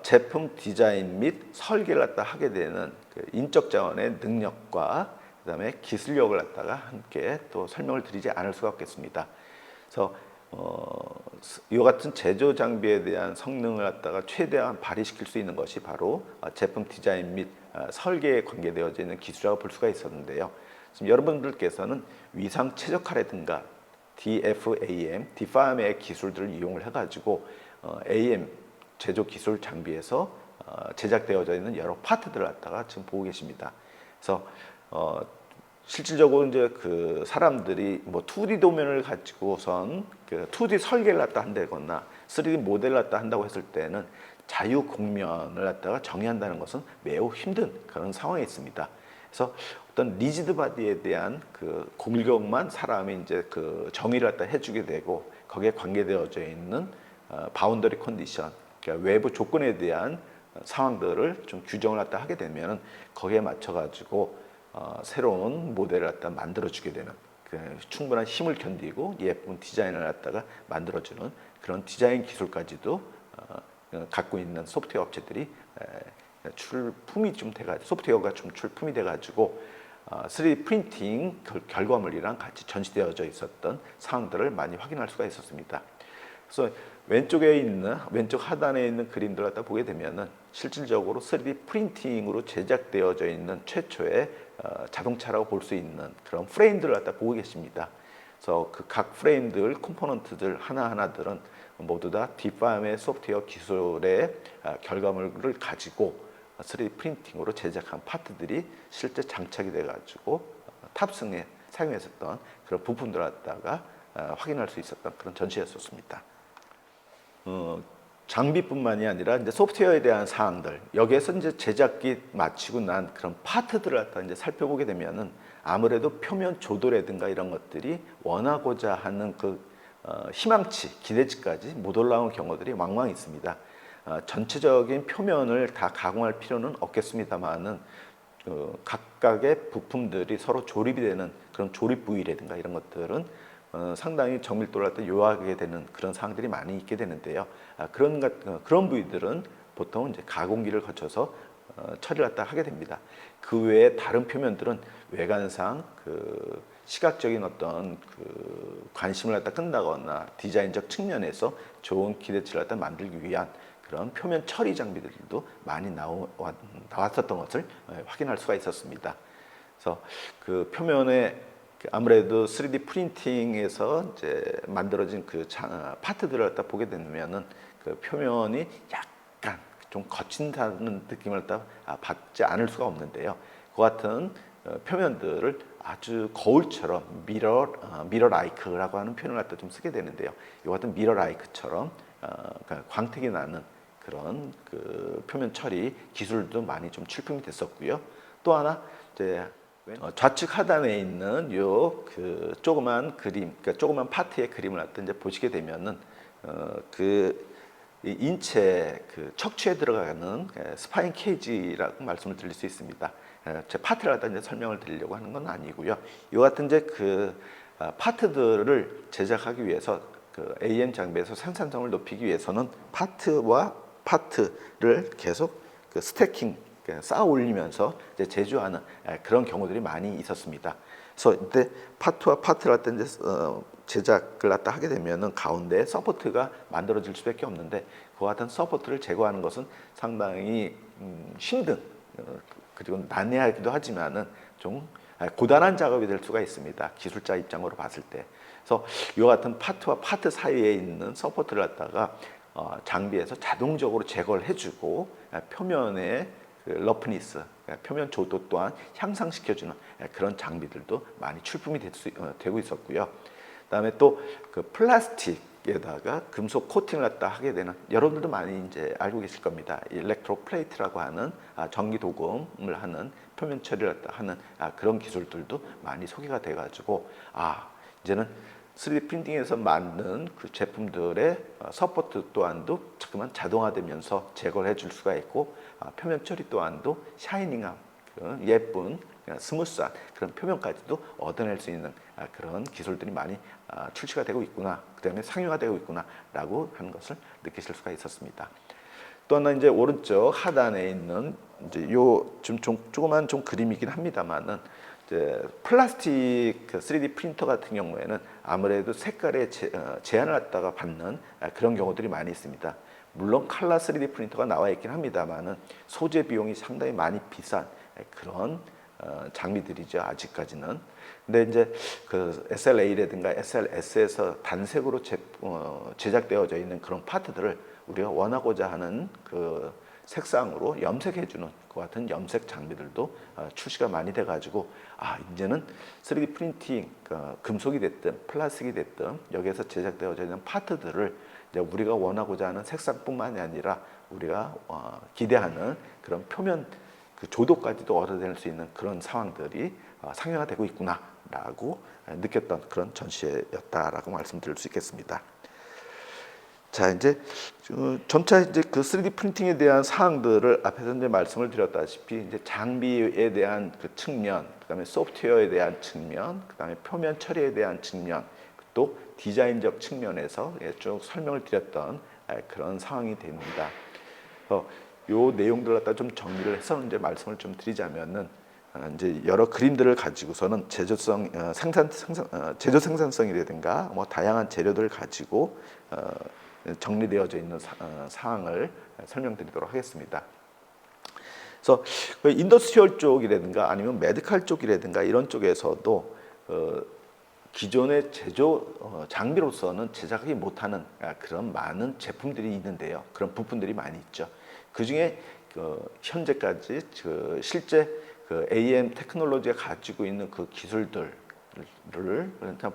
제품 디자인 및 설계를 갖다 하게 되는 그 인적 자원의 능력과 그다음에 기술력을 갖다가 함께 또 설명을 드리지 않을 수가 없겠습니다. 그래서 이와 같은 제조 장비에 대한 성능을 갖다가 최대한 발휘시킬 수 있는 것이 바로 제품 디자인 및 설계에 관계되어져 있는 기술이라고 볼 수가 있었는데요. 지금 여러분들께서는 위상 최적화라든가 DFAM, DFAM의 기술들을 이용을 해가지고 AM 제조 기술 장비에서 제작되어져 있는 여러 파트들을 갖다가 지금 보고 계십니다. 그래서 실질적으로 이제 그 사람들이 뭐 2D 도면을 가지고선 그 2D 설계를 갖다 한다거나 3D 모델을 갖다 한다고 했을 때는 자유 공면을 갖다가 정의한다는 것은 매우 힘든 그런 상황에 있습니다. 그래서 어떤 리지드 바디에 대한 그 골격만 사람이 이제 그 정의를 갖다 해주게 되고 거기에 관계되어져 있는 바운더리 컨디션, 그러니까 외부 조건에 대한 상황들을 좀 규정을 갖다 하게 되면 거기에 맞춰 가지고 새로운 모델을 갖다 만들어주게 되는 그 충분한 힘을 견디고 예쁜 디자인을 갖다가 만들어주는 그런 디자인 기술까지도 갖고 있는 소프트웨어 업체들이 출품이 좀 돼가지고 소프트웨어가 좀 출품이 돼가지고 3D 프린팅 결과물이랑 같이 전시되어져 있었던 사항들을 많이 확인할 수가 있었습니다. 그래서 왼쪽에 있는 왼쪽 하단에 있는 그림들 갖다 보게 되면은 실질적으로 3D 프린팅으로 제작되어져 있는 최초의 자동차라고 볼 수 있는 그런 프레임들을 갖다 보고 계십니다. 그래서 그 각 프레임들, 컴포넌트들 하나하나들은 모두 다 딥팜의 소프트웨어 기술의 결과물을 가지고 3D 프린팅으로 제작한 파트들이 실제 장착이 돼가지고 탑승에 사용했었던 그런 부품들을 갖다가 확인할 수 있었던 그런 전시였었습니다. 장비뿐만이 아니라 이제 소프트웨어에 대한 사항들, 여기에서 이제 제작기 마치고 난 그런 파트들을 갖다 이제 살펴보게 되면은 아무래도 표면 조도라든가 이런 것들이 원하고자 하는 그 희망치, 기대치까지 못 올라오는 경우들이 왕왕 있습니다. 전체적인 표면을 다 가공할 필요는 없겠습니다만은 각각의 부품들이 서로 조립이 되는 그런 조립 부위라든가 이런 것들은 상당히 정밀도를 갖다 요하게 되는 그런 사항들이 많이 있게 되는데요. 그런 부위들은 보통 이제 가공기를 거쳐서 처리를 갖다 하게 됩니다. 그 외에 다른 표면들은 외관상 그 시각적인 어떤 그 관심을 갖다 끈다거나 디자인적 측면에서 좋은 기대치를 갖다 만들기 위한 그런 표면 처리 장비들도 많이 나왔었던 것을 확인할 수가 있었습니다. 그래서 그 표면에 아무래도 3D 프린팅에서 이제 만들어진 그 파트들을 갖다 보게 되면은 그 표면이 약간 좀 거친다는 느낌을 갖다 받지 않을 수가 없는데요. 그 같은 표면들을 아주 거울처럼 미러 라이크라고 하는 표현을 갖다 좀 쓰게 되는데요. 이 같은 미러 라이크처럼 그러니까 광택이 나는 그런 그 표면 처리 기술도 많이 좀 출품이 됐었고요. 또 하나 이제 좌측 하단에 있는 요 그 조그만 그림, 그러니까 조그만 파트의 그림을 갖다 이제 보시게 되면은 그 인체 그 척추에 들어가는 스파인 케이지라고 말씀을 드릴 수 있습니다. 제 파트를 갖다 이제 설명을 드리려고 하는 건 아니고요. 이 같은 이제 그 파트들을 제작하기 위해서 그 AM 장비에서 생산성을 높이기 위해서는 파트와 파트를 계속 그 스태킹 쌓아 올리면서 이제 제조하는 그런 경우들이 많이 있었습니다. 그래서 이때 파트와 파트를 갖다 이제 제작을 갖다 하게 되면은 가운데 서포트가 만들어질 수밖에 없는데 그와 같은 서포트를 제거하는 것은 상당히 힘든 그리고 난해하기도 하지만은 좀 고단한 작업이 될 수가 있습니다. 기술자 입장으로 봤을 때. 그래서 이와 같은 파트와 파트 사이에 있는 서포트를 갖다가 장비에서 자동적으로 제거를 해주고 표면의 그 러프니스, 표면 조도 또한 향상시켜주는 그런 장비들도 많이 출품이 되고 있었고요. 그다음에 또 그 플라스틱에다가 금속 코팅을 갖다 하게 되는 여러분들도 많이 이제 알고 계실 겁니다. 일렉트로 플레이트라고 하는 전기 도금을 하는 표면 처리를 갖다 하는 그런 기술들도 많이 소개가 돼가지고 이제는 3D 프린팅에서 만든 그 제품들의 서포트 또한도 자꾸만 자동화되면서 제거를 해줄 수가 있고 표면 처리 또한도 샤이닝한 예쁜 스무스한 그런 표면까지도 얻어낼 수 있는 그런 기술들이 많이 출시가 되고 있구나, 그 다음에 상용화 되고 있구나라고 하는 것을 느끼실 수가 있었습니다. 또 하나 이제 오른쪽 하단에 있는 이제 요 좀 조그만 좀 그림이긴 합니다만은 이제 플라스틱 그 3D 프린터 같은 경우에는 아무래도 색깔의 제한을 갖다가 받는 그런 경우들이 많이 있습니다. 물론 컬러 3D 프린터가 나와 있긴 합니다만은 소재 비용이 상당히 많이 비싼 그런 장비들이죠, 아직까지는. 근데 이제 그 SLA라든가 SLS에서 단색으로 제작되어져 있는 그런 파트들을 우리가 원하고자 하는 그 색상으로 염색해주는 그 같은 염색 장비들도 출시가 많이 돼가지고 이제는 3D 프린팅 금속이 됐든 플라스틱이 됐든 여기에서 제작되어져 있는 파트들을 이제 우리가 원하고자 하는 색상뿐만이 아니라 우리가 기대하는 그런 표면 그 조도까지도 얻어낼 수 있는 그런 상황들이 상용화되고 있구나라고 느꼈던 그런 전시회였다라고 말씀드릴 수 있겠습니다. 자, 이제 점차 이제 그 3D 프린팅에 대한 사항들을 앞에서 이제 말씀을 드렸다시피 이제 장비에 대한 그 측면, 그다음에 소프트웨어에 대한 측면, 그다음에 표면 처리에 대한 측면, 또 디자인적 측면에서 쭉 설명을 드렸던 그런 상황이 됩니다. 요 내용들을 갖다 좀 정리를 해서 이제 말씀을 좀 드리자면은 이제 여러 그림들을 가지고서는 제조 생산성이라든가 뭐 다양한 재료들을 가지고 정리되어져 있는 사항을 설명드리도록 하겠습니다. 그래서 인더스트리얼 쪽이라든가 아니면 메디컬 쪽이라든가 이런 쪽에서도 기존의 제조 장비로서는 제작하기 못하는 그런 많은 제품들이 있는데요. 그런 부품들이 많이 있죠. 그 중에 현재까지 실제 그 AM 테크놀로지가 가지고 있는 그 기술들을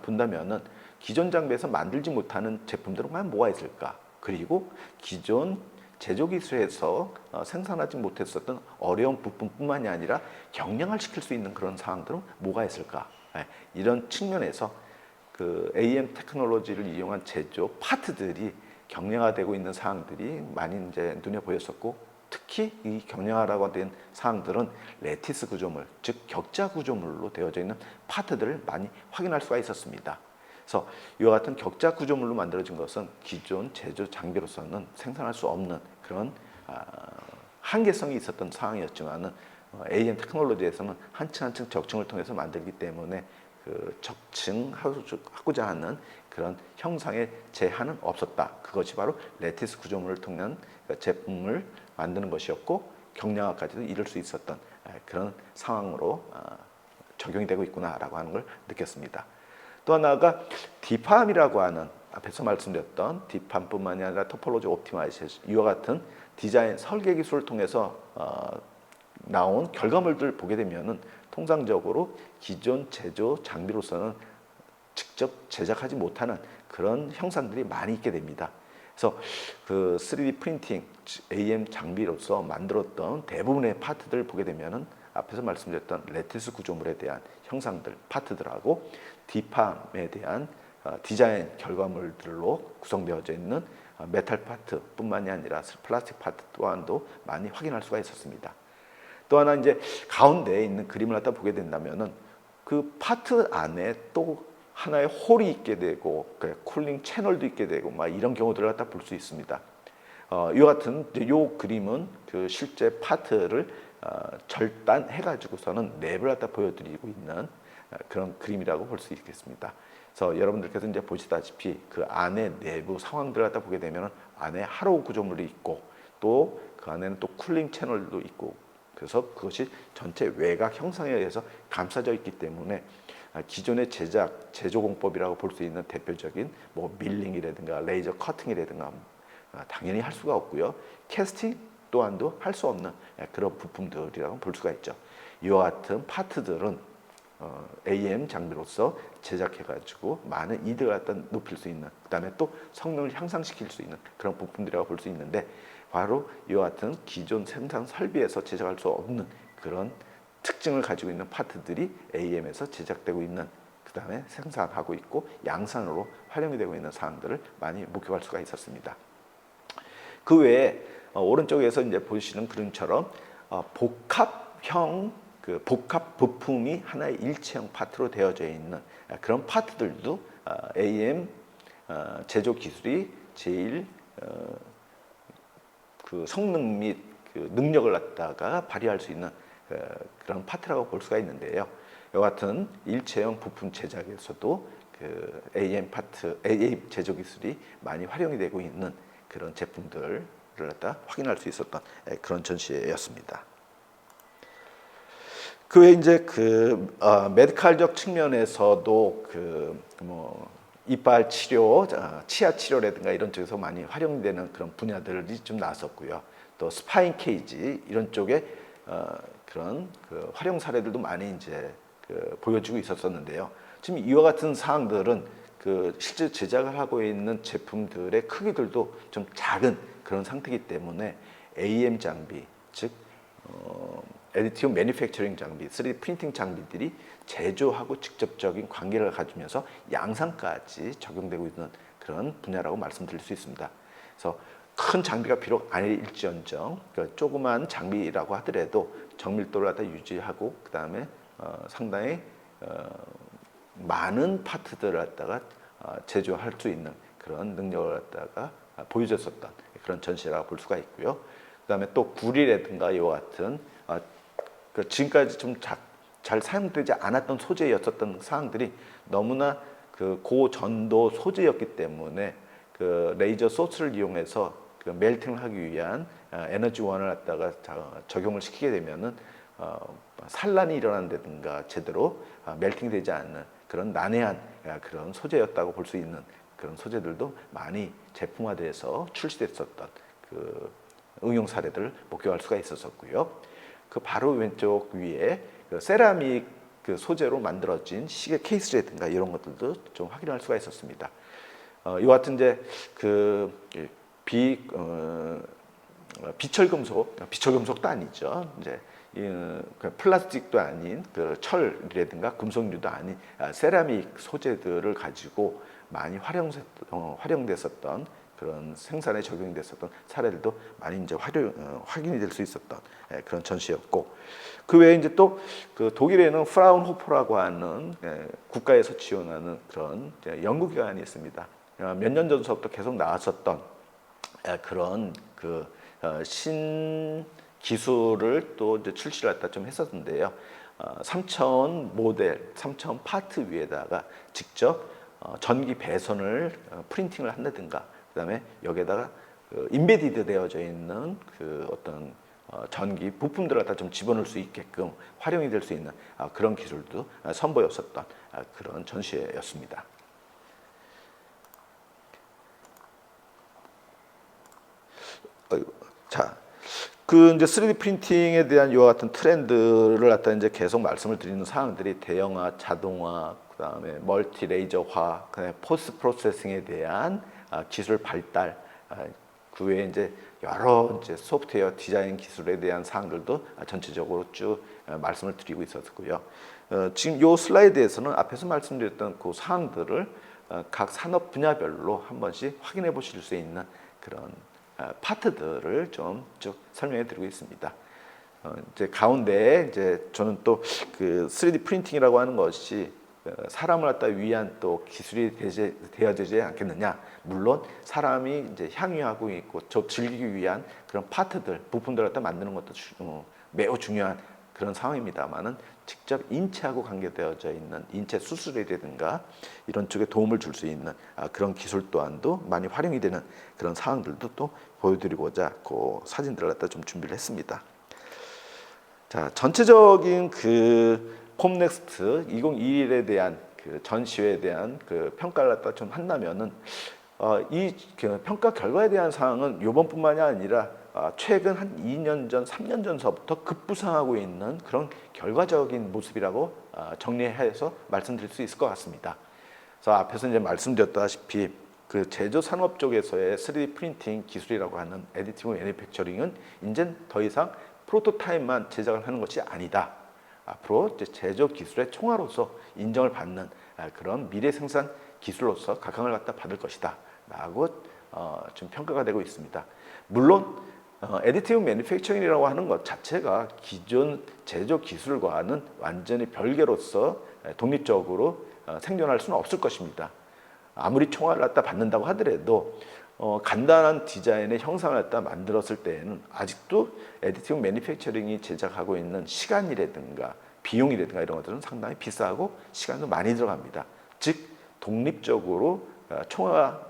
본다면은 기존 장비에서 만들지 못하는 제품들은 과연 뭐가 있을까? 그리고 기존 제조 기술에서 생산하지 못했었던 어려운 부품뿐만이 아니라 경량화를 시킬 수 있는 그런 상황들은 뭐가 있을까? 이런 측면에서 그 AM 테크놀로지를 이용한 제조 파트들이 경량화되고 있는 사항들이 많이 이제 눈에 보였었고, 특히 이 경량화라고 된 사항들은 레티스 구조물, 즉 격자 구조물로 되어져 있는 파트들을 많이 확인할 수가 있었습니다. 그래서 이와 같은 격자 구조물로 만들어진 것은 기존 제조 장비로서는 생산할 수 없는 그런 한계성이 있었던 상황이었지만은 AM 테크놀로지에서는 한층 한층 적층을 통해서 만들기 때문에 그 적층하고자 하는 그런 형상의 제한은 없었다. 그것이 바로 레티스 구조물을 통한 제품을 만드는 것이었고, 경량화까지도 이룰 수 있었던 그런 상황으로 적용이 되고 있구나라고 하는 걸 느꼈습니다. 또 하나가 디팜이라고 하는 앞에서 말씀드렸던 디팜뿐만이 아니라 토폴로지 옵티마이제이션, 이와 같은 디자인 설계 기술을 통해서 나온 결과물들을 보게 되면은 통상적으로 기존 제조 장비로서는 직접 제작하지 못하는 그런 형상들이 많이 있게 됩니다. 그래서 그 3D 프린팅, AM 장비로서 만들었던 대부분의 파트들을 보게 되면은 앞에서 말씀드렸던 레티스 구조물에 대한 형상들, 파트들하고 디팜에 대한 디자인 결과물들로 구성되어져 있는 메탈 파트뿐만이 아니라 플라스틱 파트 또한도 많이 확인할 수가 있었습니다. 또 하나 이제 가운데에 있는 그림을 갖다 보게 된다면은 그 파트 안에 또 하나의 홀이 있게 되고 쿨링 채널도 있게 되고 막 이런 경우들을 갖다 볼 수 있습니다. 이와 같은 요 그림은 그 실제 파트를 절단해 가지고서는 랩을 갖다 보여드리고 있는 그런 그림이라고 볼 수 있겠습니다. 그래서 여러분들께서 이제 보시다시피 그 안에 내부 상황들을 갖다 보게 되면 안에 하로우 구조물이 있고 또 그 안에는 또 쿨링 채널도 있고 그래서 그것이 전체 외곽 형상에 의해서 감싸져 있기 때문에 기존의 제조 공법이라고 볼 수 있는 대표적인 뭐 밀링이라든가 레이저 커팅이라든가 당연히 할 수가 없고요. 캐스팅 또한도 할 수 없는 그런 부품들이라고 볼 수가 있죠. 이와 같은 파트들은 AM 장비로서 제작해가지고 많은 이득을 갖다 높일 수 있는, 그다음에 또 성능을 향상시킬 수 있는 그런 부품들이라고 볼 수 있는데, 바로 이와 같은 기존 생산 설비에서 제작할 수 없는 그런 특징을 가지고 있는 파트들이 AM에서 제작되고 있는, 그다음에 생산하고 있고 양산으로 활용이 되고 있는 사항들을 많이 목격할 수가 있었습니다. 그 외에 오른쪽에서 이제 보시는 그림처럼 복합형 그 복합 부품이 하나의 일체형 파트로 되어져 있는 그런 파트들도 AM 제조 기술이 제일 그 성능 및 그 능력을 갖다가 발휘할 수 있는 그런 파트라고 볼 수가 있는데요. 이와 같은 일체형 부품 제작에서도 그 AM 제조 기술이 많이 활용이 되고 있는 그런 제품들을 갖다 확인할 수 있었던 그런 전시회였습니다. 그 외에 이제 그 메디컬적 측면에서도 그 뭐 이빨 치료, 치아 치료라든가 이런 쪽에서 많이 활용되는 그런 분야들이 좀 나왔었고요. 또 스파인 케이지 이런 쪽에 그런 그 활용 사례들도 많이 이제 그 보여지고 있었는데요. 지금 이와 같은 사항들은 그 실제 제작을 하고 있는 제품들의 크기들도 좀 작은 그런 상태이기 때문에 AM 장비, 즉 애디티브 매니팩처링 장비, 3D 프린팅 장비들이 제조하고 직접적인 관계를 가지면서 양산까지 적용되고 있는 그런 분야라고 말씀드릴 수 있습니다. 그래서 큰 장비가 비록 아닐지언정 조그만 장비라고 하더라도 정밀도를 갖다 유지하고 그 다음에 상당히 많은 파트들을 갖다가 제조할 수 있는 그런 능력을 갖다가 보여줬었던 그런 전시라고 볼 수가 있고요. 그 다음에 또 구리라든가 이와 같은 지금까지 좀 잘 사용되지 않았던 소재였었던 사항들이 너무나 그 고전도 소재였기 때문에 그 레이저 소스를 이용해서 그 멜팅을 하기 위한 에너지원을 갖다가 적용을 시키게 되면은 산란이 일어난다든가 제대로 멜팅되지 않는 그런 난해한 그런 소재였다고 볼 수 있는 그런 소재들도 많이 제품화돼서 출시됐었던 그 응용 사례들을 목격할 수가 있었고요. 그 바로 왼쪽 위에 그 세라믹 그 소재로 만들어진 시계 케이스라든가 이런 것들도 좀 확인할 수가 있었습니다. 이와 같은 이제 그 비철금속도 아니죠. 이제 플라스틱도 아닌 그 철이라든가 금속류도 아닌 세라믹 소재들을 가지고 많이 활용됐었던 그런 생산에 적용이 됐었던 사례들도 많이 이제 확인이 될 수 있었던 그런 전시였고, 그 외에 이제 또 그 독일에는 프라운호퍼라고 하는 국가에서 지원하는 그런 연구기관이 있습니다. 몇 년 전부터 계속 나왔었던 그런 그 신기술을 또 이제 출시를 갖다 좀 했었는데요. 3차원 모델, 3차원 파트 위에다가 직접 전기 배선을 프린팅을 한다든가, 그다음에 여기에다가 그 인베디드 되어져 있는 그 어떤 전기 부품들을 갖다 좀 집어넣을 수 있게끔 활용이 될 수 있는 그런 기술도 선보였었던 그런 전시회였습니다. 자, 그 이제 3D 프린팅에 대한 이와 같은 트렌드를 갖다 이제 계속 말씀을 드리는 사항들이 대형화, 자동화, 그다음에 멀티 레이저화, 그다음에 포스트 프로세싱에 대한 기술 발달, 그 외에 이제 여러 이제 소프트웨어 디자인 기술에 대한 사항들도 전체적으로 쭉 말씀을 드리고 있었고요. 지금 이 슬라이드에서는 앞에서 말씀드렸던 그 사항들을 각 산업 분야별로 한 번씩 확인해 보실 수 있는 그런 파트들을 좀 쭉 설명해 드리고 있습니다. 이제 가운데 이제 저는 또 그 3D 프린팅이라고 하는 것이 사람을 갖다 위한 또 기술이 되어지지 않겠느냐. 물론 사람이 이제 향유하고 있고 즐기기 위한 그런 파트들, 부품들을 갖다 만드는 것도 매우 중요한 그런 상황입니다만은 직접 인체하고 관계되어져 있는 인체 수술이라든가 이런 쪽에 도움을 줄 수 있는 그런 기술 또한도 많이 활용이 되는 그런 상황들도 또 보여드리고자 그 사진들을 갖다 좀 준비를 했습니다. 자, 전체적인 그 폼넥스트 2021에 대한 그 전시회에 대한 그 평가를 갖다 좀 한다면은 그 평가 결과에 대한 사항은 이번뿐만이 아니라 최근 한 2년 전, 3년 전서부터 급부상하고 있는 그런 결과적인 모습이라고 정리해서 말씀드릴 수 있을 것 같습니다. 그래서 앞에서 이제 말씀드렸다시피 그 제조 산업 쪽에서의 3D 프린팅 기술이라고 하는 애디티브 매니팩처링은 이제 더 이상 프로토타입만 제작을 하는 것이 아니다. 앞으로 이제 제조 기술의 총괄로서 인정을 받는 그런 미래 생산 기술로서 각광을 갖다 받을 것이다 라고 좀 평가가 되고 있습니다. 물론 애디티브 매니팩처링이라고 하는 것 자체가 기존 제조 기술과는 완전히 별개로서 독립적으로 생존할 수는 없을 것입니다. 아무리 총알을 갖다 받는다고 하더라도 간단한 디자인의 형상을 갖다 만들었을 때에는 아직도 애디티브 매니팩처링이 제작하고 있는 시간이라든가 비용이라든가 이런 것들은 상당히 비싸고 시간도 많이 들어갑니다. 즉 독립적으로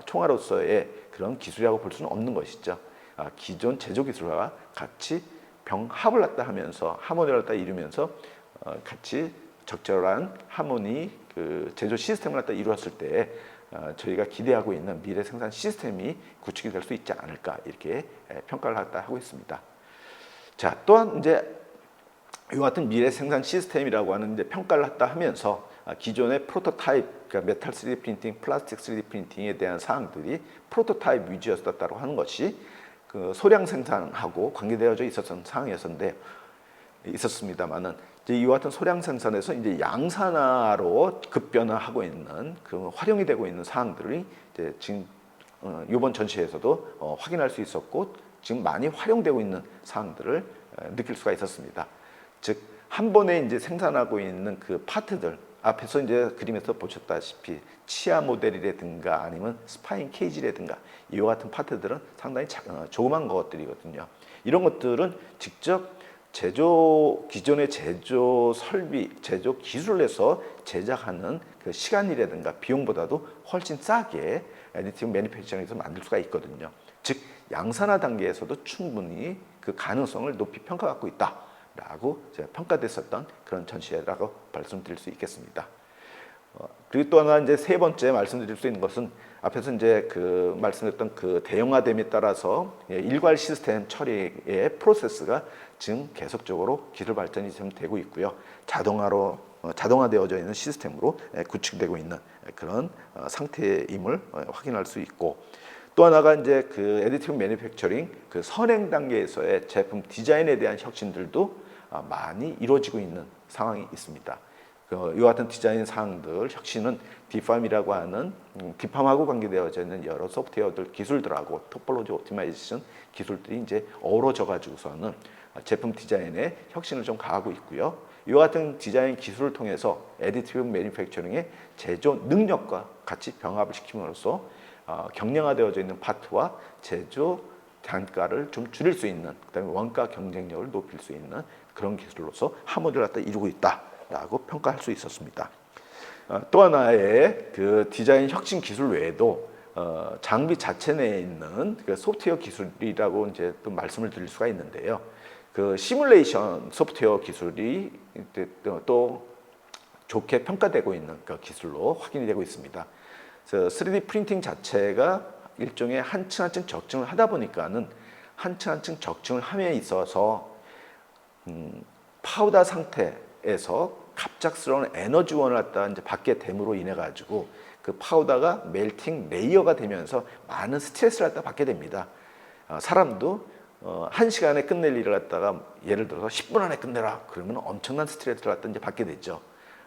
총알로서의 그런 기술이라고 볼 수는 없는 것이죠. 기존 제조 기술과 같이 병합을 갖다 하면서 하모니를 갖다 이루면서 같이 적절한 하모니 그 제조 시스템을 갖다 이루었을 때 저희가 기대하고 있는 미래 생산 시스템이 구축이 될 수 있지 않을까 이렇게 평가를 갖다 하고 있습니다. 자, 또한 이제 이 같은 미래 생산 시스템이라고 하는 이제 평가를 갖다 하면서 기존의 프로토타입, 그러니까 메탈 3D 프린팅, 플라스틱 3D 프린팅에 대한 사항들이 프로토타입 위주였다고 하는 것이 그 소량 생산하고 관계되어져 있었던 상황이었는데 있었습니다만은 이와 같은 소량 생산에서 이제 양산화로 급변화하고 있는 그 활용이 되고 있는 사항들이 이제 지금 이번 전시에서도 확인할 수 있었고 지금 많이 활용되고 있는 사항들을 느낄 수가 있었습니다. 즉 한 번에 이제 생산하고 있는 그 파트들 앞에서 이제 그림에서 보셨다시피 치아 모델이라든가 아니면 스파인 케이지라든가 이와 같은 파트들은 상당히 조그만 것들이거든요. 이런 것들은 직접 기존의 제조 설비, 제조 기술에서 제작하는 그 시간이라든가 비용보다도 훨씬 싸게 애디티브 매니팩처링에서 만들 수가 있거든요. 즉 양산화 단계에서도 충분히 그 가능성을 높이 평가받고 있다라고 제가 평가됐었던 그런 전시회라고 말씀드릴 수 있겠습니다. 그리고 또 하나 이제 세 번째 말씀드릴 수 있는 것은 앞에서 이제 그 말씀드렸던 그 대형화됨에 따라서 일괄 시스템 처리의 프로세스가 지금 계속적으로 기술 발전이 좀 되고 있고요. 자동화되어져 있는 시스템으로 구축되고 있는 그런 상태임을 확인할 수 있고 또 하나가 이제 그 애디티브 매니팩처링 그 선행 단계에서의 제품 디자인에 대한 혁신들도 많이 이루어지고 있는 상황이 있습니다. 이와 같은 디자인 사항들 혁신은 디팜이라고 하는 디팜하고 관계되어져 있는 여러 소프트웨어들 기술들하고 토폴로지 옵티마이제이션 기술들이 이제 어우러져 가지고서는 제품 디자인에 혁신을 좀 가하고 있고요. 이와 같은 디자인 기술을 통해서 애디티브 매니팩처링의 제조 능력과 같이 병합을 시킴으로써 경량화되어져 있는 파트와 제조 단가를 좀 줄일 수 있는 그다음에 원가 경쟁력을 높일 수 있는 그런 기술로서 하모니를 갖다 이루고 있다라고 평가할 수 있었습니다. 또 하나의 그 디자인 혁신 기술 외에도 장비 자체 내에 있는 그 소프트웨어 기술이라고 이제 또 말씀을 드릴 수가 있는데요. 그 시뮬레이션 소프트웨어 기술이 또 좋게 평가되고 있는 그 기술로 확인이 되고 있습니다. 그래서 3D 프린팅 자체가 일종의 한 층 한 층 적증을 하다 보니까는 한 층 한 층 적증을 함에 있어서 파우더 상태에서 갑작스러운 에너지원을 갖다 이제 받게 됨으로 인해 가지고 그 파우더가 멜팅 레이어가 되면서 많은 스트레스를 갖다 받게 됩니다. 사람도 1시간에 끝낼 일을 갖다가 예를 들어서 10분 안에 끝내라 그러면 엄청난 스트레스를 갖다 이제 받게 되죠.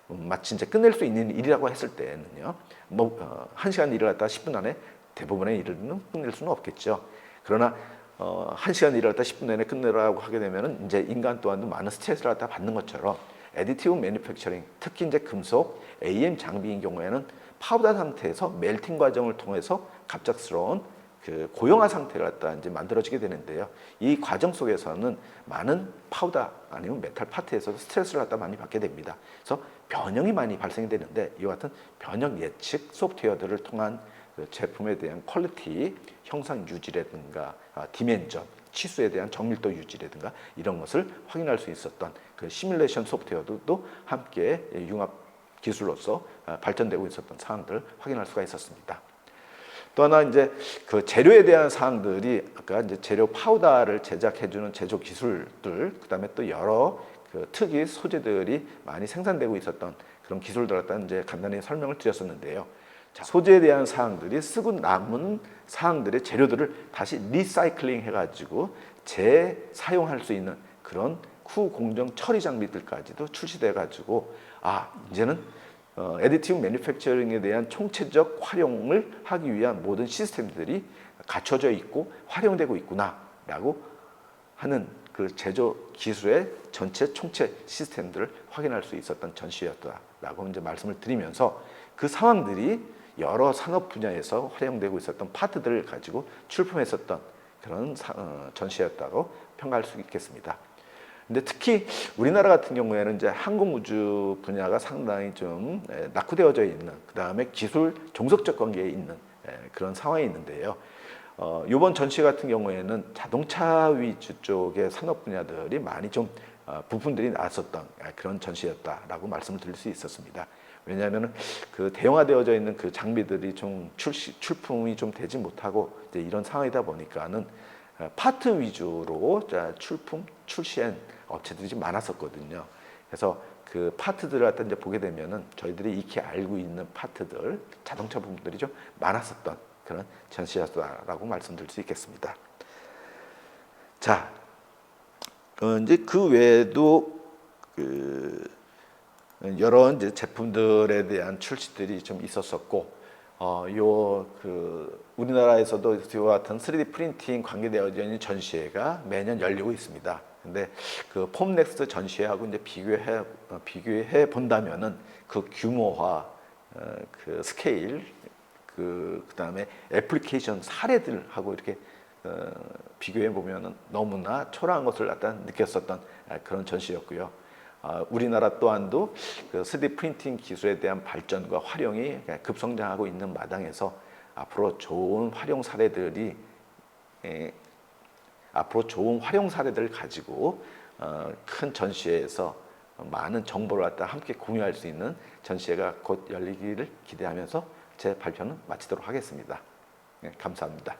마치 이제 끝낼 수 있는 일이라고 했을 때는요. 1시간 일을 갖다가 10분 안에 대부분의 일은 끝낼 수는 없겠죠. 그러나 1시간 일을 갖다 10분 내내 끝내라고 하게 되면은 이제 인간 또한도 많은 스트레스를 갖다 받는 것처럼 애디티브 매니팩처링, 특히 이제 금속, AM 장비인 경우에는 파우더 상태에서 멜팅 과정을 통해서 갑작스러운 그 고형화 상태가 갖다 이제 만들어지게 되는데요. 이 과정 속에서는 많은 파우더 아니면 메탈 파트에서 스트레스를 갖다 많이 받게 됩니다. 그래서 변형이 많이 발생이 되는데 이와 같은 변형 예측 소프트웨어들을 통한 그 제품에 대한 퀄리티 형상 유지라든가 디멘전 치수에 대한 정밀도 유지라든가 이런 것을 확인할 수 있었던 그 시뮬레이션 소프트웨어도 함께 융합 기술로서 발전되고 있었던 사항들을 확인할 수가 있었습니다. 또 하나 이제 그 재료에 대한 사항들이 아까 이제 재료 파우더를 제작해주는 제조 기술들, 그다음에 또 여러 그 특이 소재들이 많이 생산되고 있었던 그런 기술들 갖다 이제 간단히 설명을 드렸었는데요. 자, 소재에 대한 사항들이 쓰고 남은 사항들의 재료들을 다시 리사이클링 해가지고 재사용할 수 있는 그런 후공정 처리 장비들까지도 출시돼가지고 이제는 애디티브 매니팩처링에 대한 총체적 활용을 하기 위한 모든 시스템들이 갖춰져 있고 활용되고 있구나라고 하는 그 제조 기술의 전체 총체 시스템들을 확인할 수 있었던 전시였다라고 이제 말씀을 드리면서 그 상황들이 여러 산업 분야에서 활용되고 있었던 파트들을 가지고 출품했었던 그런 전시였다고 평가할 수 있겠습니다. 근데 특히 우리나라 같은 경우에는 이제 항공우주 분야가 상당히 좀 낙후되어져 있는, 그 다음에 기술 종속적 관계에 있는 그런 상황이 있는데요. 이번 전시 같은 경우에는 자동차 위주 쪽의 산업 분야들이 많이 좀 부품들이 나왔었던 그런 전시였다라고 말씀을 드릴 수 있었습니다. 왜냐하면 그 대형화되어져 있는 그 장비들이 좀 출품이 좀 되지 못하고 이제 이런 상황이다 보니까는 파트 위주로 출시한 업체들이 좀 많았었거든요. 그래서 그 파트들을 갖다 이제 보게 되면은 저희들이 익히 알고 있는 파트들, 자동차 부분들이 좀 많았었던 그런 전시였다라고 말씀드릴 수 있겠습니다. 자, 이제 그 외에도 그 여러 이제 제품들에 대한 출시들이 좀 있었었고, 우리나라에서도 이와 같은 3D 프린팅 관계되어져 있는 전시회가 매년 열리고 있습니다. 근데 그 폼넥스트 전시회하고 이제 비교해 본다면은 그 규모화, 그 스케일, 그다음에 애플리케이션 사례들하고 이렇게 비교해 보면은 너무나 초라한 것을 갖다 느꼈었던 그런 전시였고요. 우리나라 또한도 그 3D 프린팅 기술에 대한 발전과 활용이 급성장하고 있는 마당에서 앞으로 좋은 활용 사례들을 가지고 큰 전시회에서 많은 정보를 갖다 함께 공유할 수 있는 전시회가 곧 열리기를 기대하면서 제 발표는 마치도록 하겠습니다. 감사합니다.